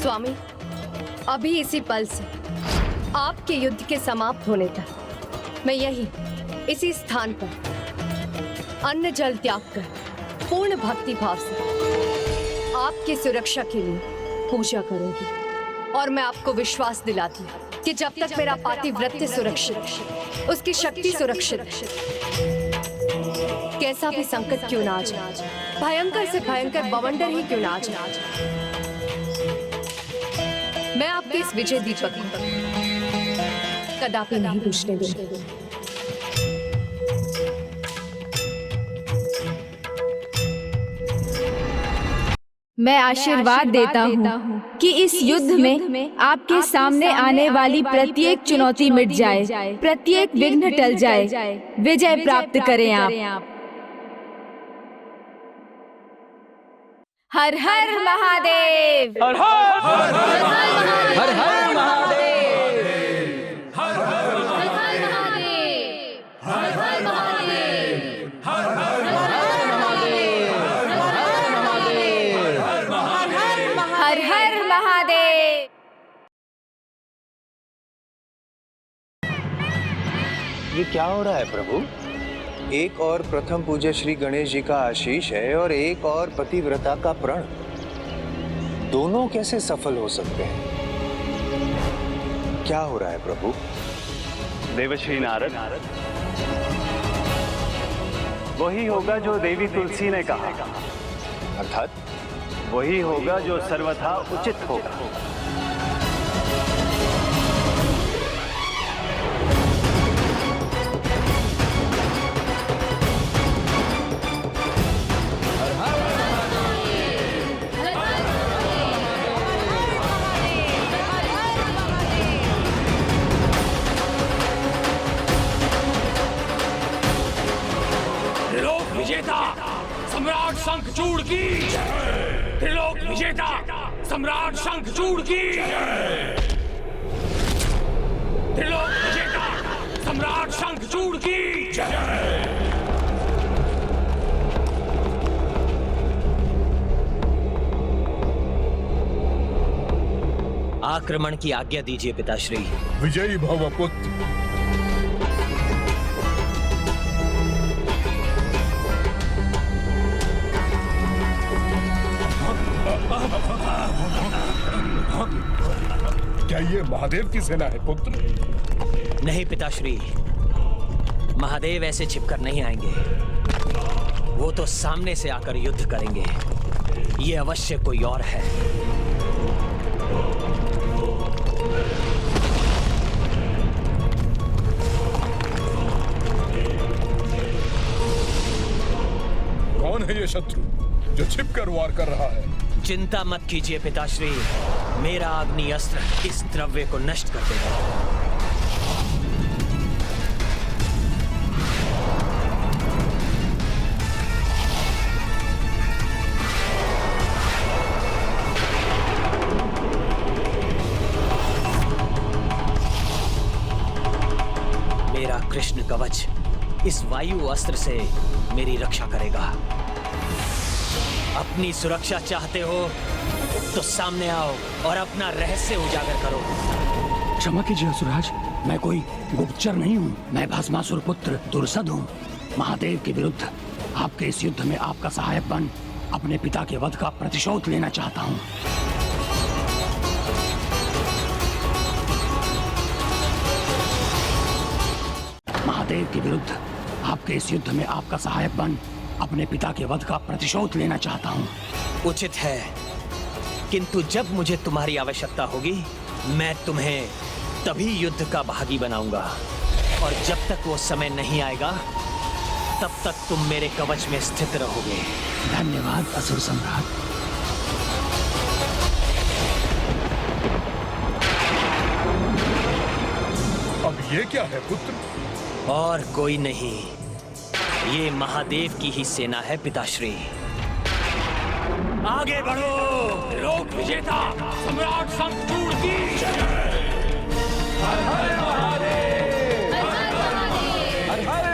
स्वामी, अभी इसी पल से आपके युद्ध के समाप्त होने तक मैं यही इसी स्थान पर अन्न जल त्याग कर पूर्ण भक्ति भाव से आपकी सुरक्षा के लिए पूजा करूंगी। और मैं आपको विश्वास दिलाती हूँ कि जब तक मेरा पातिव्रत्य सुरक्षित, उसकी शक्ति सुरक्षित, कैसा भी संकट क्यों ना आ जाए, भयंकर से भयंकर बवंडर ही क्यों ना आ जाए, मैं आपके इस विजय दीपक को कदापि नहीं बुझने दूंगी। मैं आशीर्वाद देता हूँ कि इस युद्ध में आपके सामने आने वाली प्रत्येक चुनौती मिट जाए, प्रत्येक विघ्न टल जाए, विजय प्राप्त करें आप। हर हर महादेव, हर हर हर हर महादेव, हर हर महादेव, हर हर महादेव, हर हर महादेव, हर हर महादेव। ये क्या हो रहा है प्रभु? एक और प्रथम पूज्य श्री गणेश जी का आशीष है और एक और पतिव्रता का प्रण। दोनों कैसे सफल हो सकते हैं? क्या हो रहा है प्रभु? देवर्षि नारद, वही होगा जो देवी तुलसी ने कहा, अर्थात वही होगा जो सर्वथा उचित होगा। सम्राट शंखचूड़ की त्रिलोक विजेता सम्राट शंखचूड़ की त्रिलोक विजेता सम्राट शंखचूड़ की आक्रमण की आज्ञा दीजिए पिताश्री। विजयी भव पुत्र। महादेव की सेना है पुत्र। नहीं पिताश्री, महादेव ऐसे छिपकर नहीं आएंगे। वो तो सामने से आकर युद्ध करेंगे। ये अवश्य कोई और है। कौन है ये शत्रु जो छिपकर वार कर रहा है? चिंता मत कीजिए पिताश्री, मेरा अग्नि अस्त्र इस द्रव्य को नष्ट कर देगा। मेरा कृष्ण कवच इस वायु अस्त्र से मेरी रक्षा करेगा। अपनी सुरक्षा चाहते हो तो सामने आओ और अपना रहस्य उजागर करो। क्षमा कीजिए असुराज, मैं कोई गुप्तचर नहीं हूँ। मैं भस्मासुर पुत्र दुर्सद हूँ। महादेव के विरुद्ध आपके इस युद्ध में आपका सहायक बन अपने पिता के वध का प्रतिशोध लेना चाहता हूँ। महादेव के विरुद्ध आपके इस युद्ध में आपका सहायक बन अपने पिता के वध का प्रतिशोध लेना चाहता हूँ। उचित है, किंतु जब मुझे तुम्हारी आवश्यकता होगी मैं तुम्हें तभी युद्ध का भागी बनाऊंगा, और जब तक वो समय नहीं आएगा तब तक तुम मेरे कवच में स्थित रहोगे। धन्यवाद असुर सम्राट। अब ये क्या है पुत्र? और कोई नहीं, ये महादेव की ही सेना है पिताश्री। आगे बढ़ो। लोक विजेता सम्राट शंखचूड़ की जय। हर हर महादेव। हर हर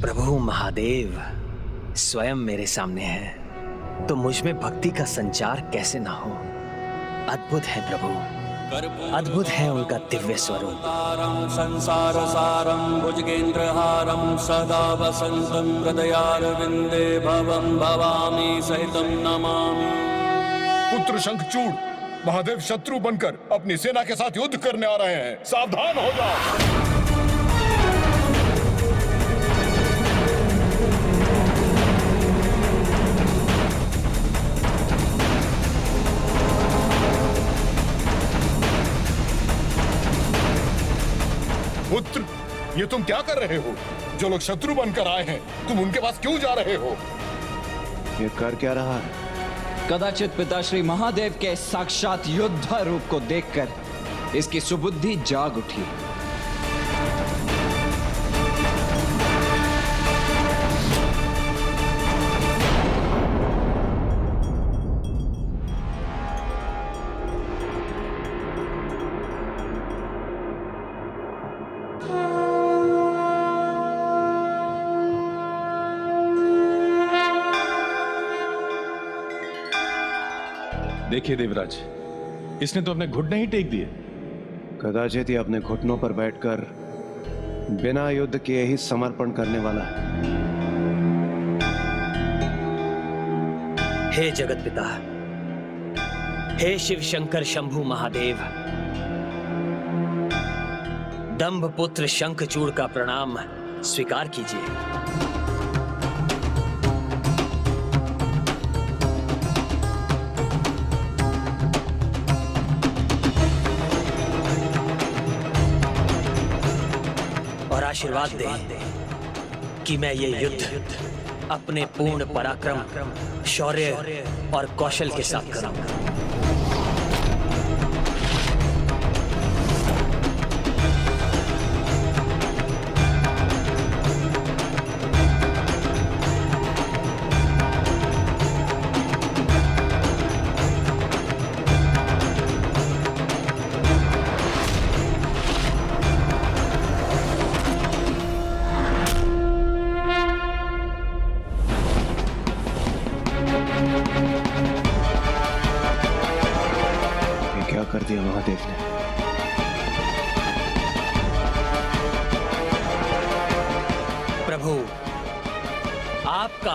प्रभु महादेव स्वयं मेरे सामने है तो मुझ में भक्ति का संचार कैसे ना हो। अद्भुत है प्रभु, अद्भुत है उनका दिव्य स्वरूप। संसार सारम भुजगेंद्रहारम सदा वसंतम हृदयारविंदे भवम भवामी सहितम नमामि। पुत्र शंखचूड़, महादेव शत्रु बनकर अपनी सेना के साथ युद्ध करने आ रहे हैं, सावधान हो जाओ। पुत्र, ये तुम क्या कर रहे हो? जो लोग शत्रु बनकर आए हैं, तुम उनके पास क्यों जा रहे हो? ये कर क्या रहा है? कदाचित पिताश्री महादेव के साक्षात योद्धा रूप को देखकर इसकी सुबुद्धि जाग उठी। देखिए देवराज, इसने तो अपने घुटने ही टेक दिए। कदाचित ये अपने घुटनों पर बैठकर बिना युद्ध किए ही समर्पण करने वाला है। हे जगत पिता, हे शिव शंकर शंभु महादेव, दंभ पुत्र शंखचूड़ का प्रणाम स्वीकार कीजिए। आशीर्वाद दे कि मैं ये युद्ध अपने पूर्ण पराक्रम, शौर्य और कौशल के साथ करूंगा।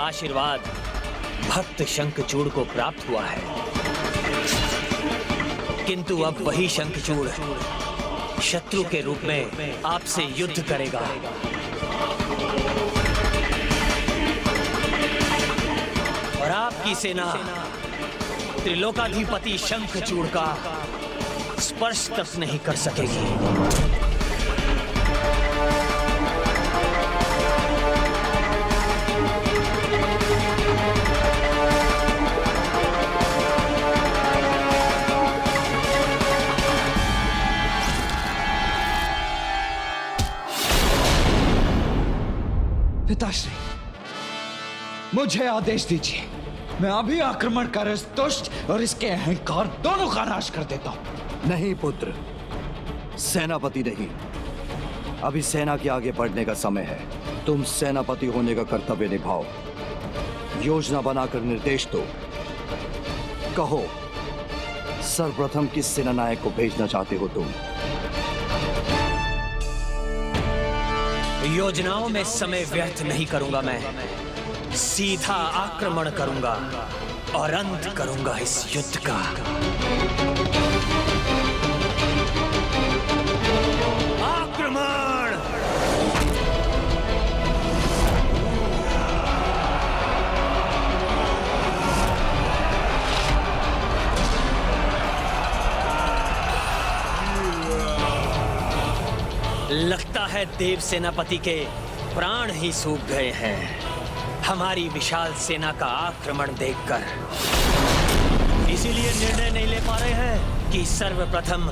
आशीर्वाद भक्त शंखचूड़ को प्राप्त हुआ है, किंतु अब वही शंखचूड़ शत्रु के रूप में आपसे युद्ध करेगा। और आपकी सेना त्रिलोकाधिपति शंखचूड़ का स्पर्श तक नहीं कर सकेगी। पिताश्री, मुझे आदेश दीजिए, मैं अभी आक्रमण कर इस दुष्ट और इसके अहंकार दोनों का नाश कर देता हूं। नहीं पुत्र, सेनापति नहीं, अभी सेना के आगे बढ़ने का समय है। तुम सेनापति होने का कर्तव्य निभाओ, योजना बनाकर निर्देश दो। कहो, सर्वप्रथम किस सेनानायक को भेजना चाहते हो तुम? योजनाओं में समय व्यर्थ नहीं करूंगा मैं, सीधा आक्रमण करूंगा और अंत करूंगा इस युद्ध का। आक्रमण! लगता है देव सेनापति के प्राण ही सूख गए हैं हमारी विशाल सेना का आक्रमण देखकर। इसीलिए निर्णय नहीं ले पा रहे हैं कि सर्वप्रथम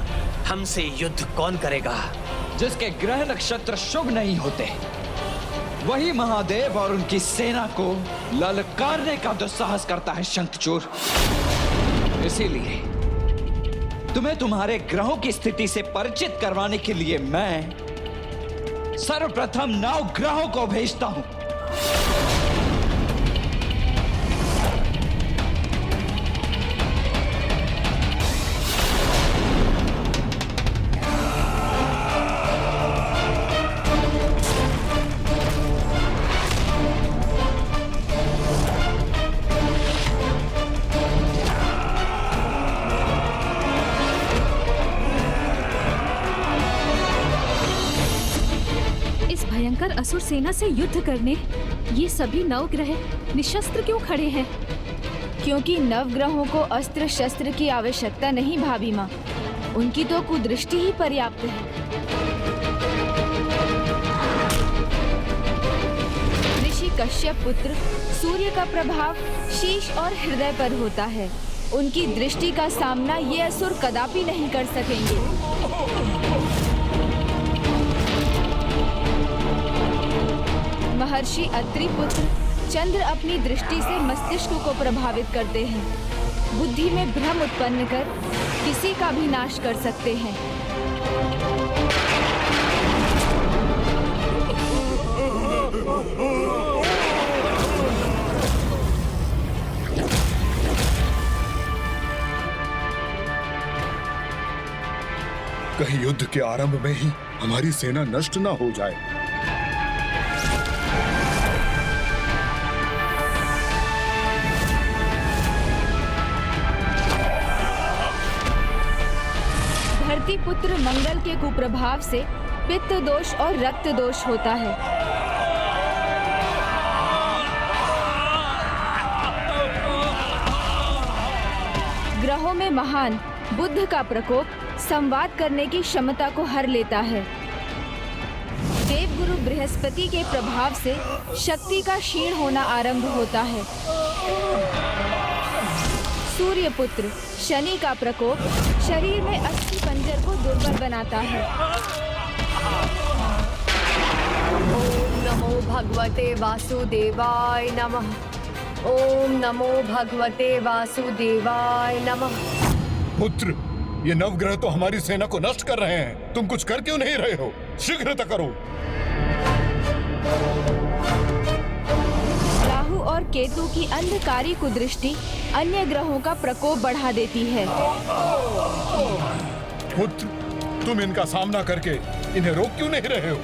हमसे युद्ध कौन करेगा। जिसके ग्रह नक्षत्र शुभ नहीं होते, वही महादेव और उनकी सेना को ललकारने का दुस्साहस करता है शंखचूड़। इसीलिए तुम्हें तुम्हारे ग्रहों की स्थिति से परिचित करवाने के लिए मैं सर्वप्रथम 9 ग्रहों को भेजता हूं। भयंकर असुर सेना से युद्ध करने ये सभी 9 ग्रह निशस्त्र क्यों खड़े हैं? क्योंकि 9 ग्रहों को अस्त्र शस्त्र की आवश्यकता नहीं भाभी माँ, उनकी तो कुदृष्टि ही पर्याप्त है। ऋषि कश्यप पुत्र सूर्य का प्रभाव शीश और हृदय पर होता है। उनकी दृष्टि का सामना ये असुर कदापि नहीं कर सकेंगे। महर्षि अत्रि पुत्र चंद्र अपनी दृष्टि से मस्तिष्क को प्रभावित करते हैं, बुद्धि में भ्रम उत्पन्न कर किसी का भी नाश कर सकते हैं। कहीं युद्ध के आरंभ में ही हमारी सेना नष्ट न हो जाए। धरती पुत्र मंगल के कुप्रभाव से पित्त दोष और रक्त दोष होता है। ग्रहों में महान बुध का प्रकोप संवाद करने की क्षमता को हर लेता है। देवगुरु बृहस्पति के प्रभाव से शक्ति का क्षीण होना आरंभ होता है। सूर्य पुत्र शनि का प्रकोप शरीर में अस्थि पंजर को दुर्बल बनाता है। ओम नमो भगवते वासुदेवाय नमः। ओम नमो भगवते वासुदेवाय नमः। पुत्र, ये 9 ग्रह तो हमारी सेना को नष्ट कर रहे हैं। तुम कुछ कर क्यों नहीं रहे हो? शीघ्रता करो। राहु और केतु की अंधकारी कुदृष्टि अन्य ग्रहों का प्रकोप बढ़ा देती है। पुत्र, तुम इनका सामना करके इन्हें रोक क्यों नहीं रहे हो?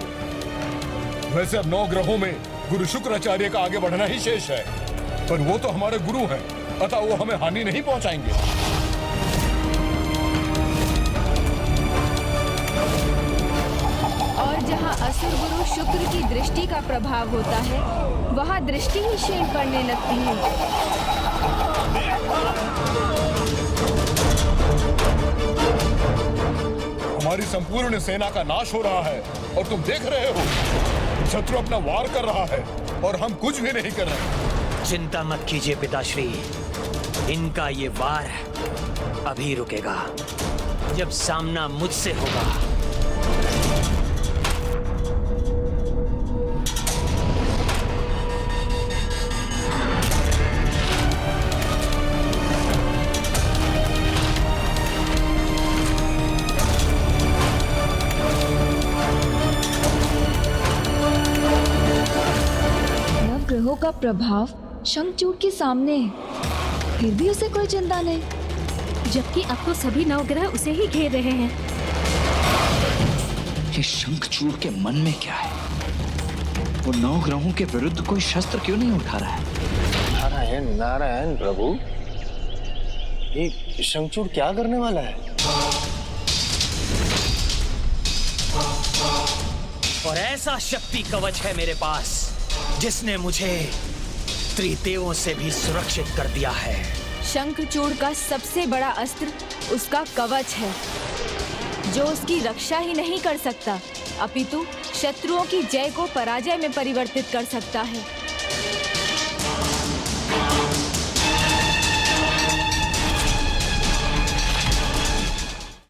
वैसे अब 9 ग्रहों में गुरु शुक्राचार्य का आगे बढ़ना ही शेष है, पर वो तो हमारे गुरु हैं, अतः वो हमें हानि नहीं पहुंचाएंगे। और जहाँ असुर गुरु शुक्र की दृष्टि का प्रभाव होता है, वहाँ दृष्टि ही क्षीण पड़ने लगती है। हमारी संपूर्ण सेना का नाश हो रहा है और तुम देख रहे हो, शत्रु अपना वार कर रहा है और हम कुछ भी नहीं कर रहे। चिंता मत कीजिए पिताश्री, इनका ये वार अभी रुकेगा जब सामना मुझसे होगा। ग्रहों का प्रभाव शंखचूड़ के सामने है, फिर भी उसे कोई चिंता नहीं, जबकि अब तो सभी नवग्रह उसे ही घेर रहे हैं। ये शंखचूड़ के मन में क्या है? वो 9 ग्रहों के विरुद्ध कोई शस्त्र क्यों नहीं उठा रहा है? नारायण नारायण प्रभु, ये शंखचूड़ क्या करने वाला है? और ऐसा शक्ति कवच है मेरे पास जिसने मुझे त्रिदेवों से भी सुरक्षित कर दिया है। शंखचूड़ का सबसे बड़ा अस्त्र उसका कवच है, जो उसकी रक्षा ही नहीं कर सकता, अपितु शत्रुओं की जय को पराजय में परिवर्तित कर सकता है।